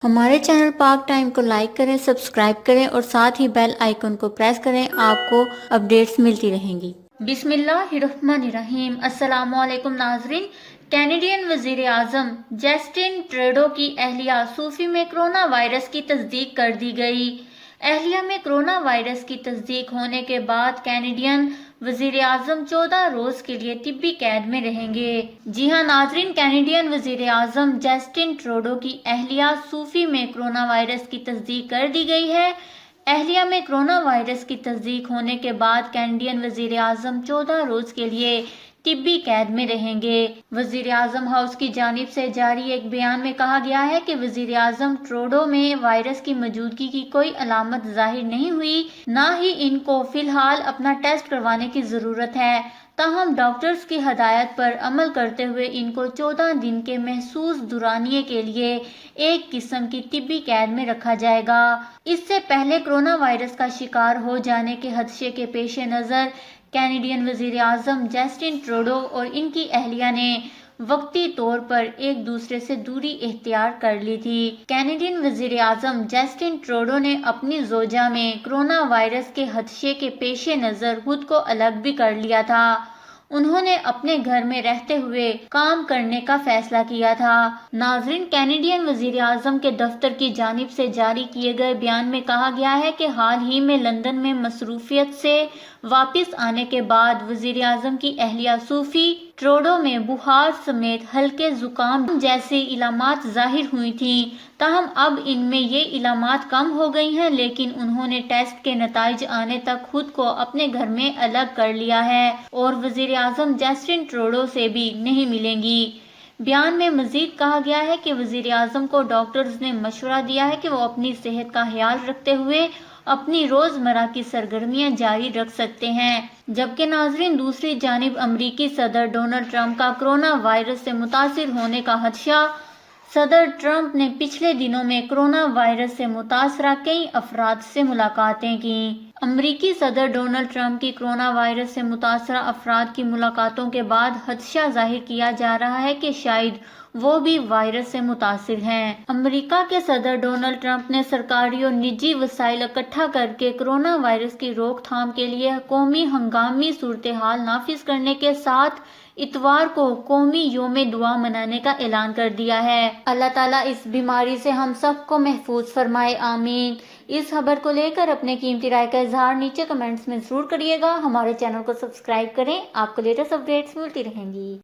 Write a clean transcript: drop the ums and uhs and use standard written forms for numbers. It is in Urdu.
ہمارے چینل پاک ٹائم کو لائک کریں، سبسکرائب کریں اور ساتھ ہی بیل آئیکن کو پریس کریں، آپ کو اپڈیٹس ملتی رہیں گی۔ بسم اللہ الرحمن الرحیم۔ السلام علیکم ناظرین۔ کینیڈین وزیر اعظم جسٹن ٹروڈو کی اہلیہ سوفی میں کرونا وائرس کی تصدیق کر دی گئی۔ اہلیہ میں کرونا وائرس کی تصدیق ہونے کے بعد کینیڈین وزیر اعظم 14 روز کے لیے طبی قید میں رہیں گے۔ جی ہاں ناظرین، کینیڈین وزیر اعظم جسٹن ٹروڈو کی اہلیہ سوفی میں کرونا وائرس کی تصدیق کر دی گئی ہے۔ اہلیہ میں کرونا وائرس کی تصدیق ہونے کے بعد کینیڈین وزیر اعظم 14 روز کے لیے طبی قید میں رہیں گے۔ وزیر اعظم ہاؤس کی جانب سے جاری ایک بیان میں کہا گیا ہے کہ وزیر اعظم ٹروڈو میں وائرس کی موجودگی کی کوئی علامت ظاہر نہیں ہوئی، نہ ہی ان کو فی الحال اپنا ٹیسٹ کروانے کی ضرورت ہے، تاہم ڈاکٹرز کی ہدایت پر عمل کرتے ہوئے ان کو 14 دن کے محسوس دورانیے کے لیے ایک قسم کی طبی قید میں رکھا جائے گا۔ اس سے پہلے کرونا وائرس کا شکار ہو جانے کے خدشے کے پیش نظر کینیڈین وزیر اعظم جسٹن ٹروڈو اور ان کی اہلیہ نے وقتی طور پر ایک دوسرے سے دوری اختیار کر لی تھی۔ کینیڈین وزیر اعظم جسٹن ٹروڈو نے اپنی زوجہ میں کرونا وائرس کے خدشے کے پیش نظر خود کو الگ بھی کر لیا تھا۔ انہوں نے اپنے گھر میں رہتے ہوئے کام کرنے کا فیصلہ کیا تھا۔ ناظرین، کینیڈین وزیر اعظم کے دفتر کی جانب سے جاری کیے گئے بیان میں کہا گیا ہے کہ حال ہی میں لندن میں مصروفیت سے واپس آنے کے بعد وزیر اعظم کی اہلیہ سوفی ٹروڈو میں بخار سمیت ہلکے زکام جیسی علامات ظاہر ہوئی تھیں، تاہم اب ان میں یہ علامات کم ہو گئی ہیں، لیکن انہوں نے ٹیسٹ کے نتائج آنے تک خود کو اپنے گھر میں الگ کر لیا ہے اور وزیر اعظم جسٹن ٹروڈو سے بھی نہیں ملیں گی۔ بیان میں مزید کہا گیا ہے کہ وزیر اعظم کو ڈاکٹرز نے مشورہ دیا ہے کہ وہ اپنی صحت کا خیال رکھتے ہوئے اپنی روزمرہ کی سرگرمیاں جاری رکھ سکتے ہیں۔ جبکہ ناظرین، دوسری جانب امریکی صدر ڈونلڈ ٹرمپ کا کرونا وائرس سے متاثر ہونے کا خدشہ۔ صدر ٹرمپ نے پچھلے دنوں میں کرونا وائرس سے متاثرہ کئی افراد سے ملاقاتیں کیں۔ امریکی صدر ڈونلڈ ٹرمپ کی کرونا وائرس سے متاثرہ افراد کی ملاقاتوں کے بعد خدشہ ظاہر کیا جا رہا ہے کہ شاید وہ بھی وائرس سے متاثر ہیں۔ امریکہ کے صدر ڈونلڈ ٹرمپ نے سرکاری اور نجی وسائل اکٹھا کر کے کرونا وائرس کی روک تھام کے لیے قومی ہنگامی صورتحال نافذ کرنے کے ساتھ اتوار کو قومی یوم دعا منانے کا اعلان کر دیا ہے۔ اللہ تعالیٰ اس بیماری سے ہم سب کو محفوظ فرمائے، آمین۔ اس خبر کو لے کر اپنے قیمتی رائے کا اظہار نیچے کمنٹس میں ضرور کریے گا۔ ہمارے چینل کو سبسکرائب کریں، آپ کو لیٹسٹ اپڈیٹس ملتی رہیں گی۔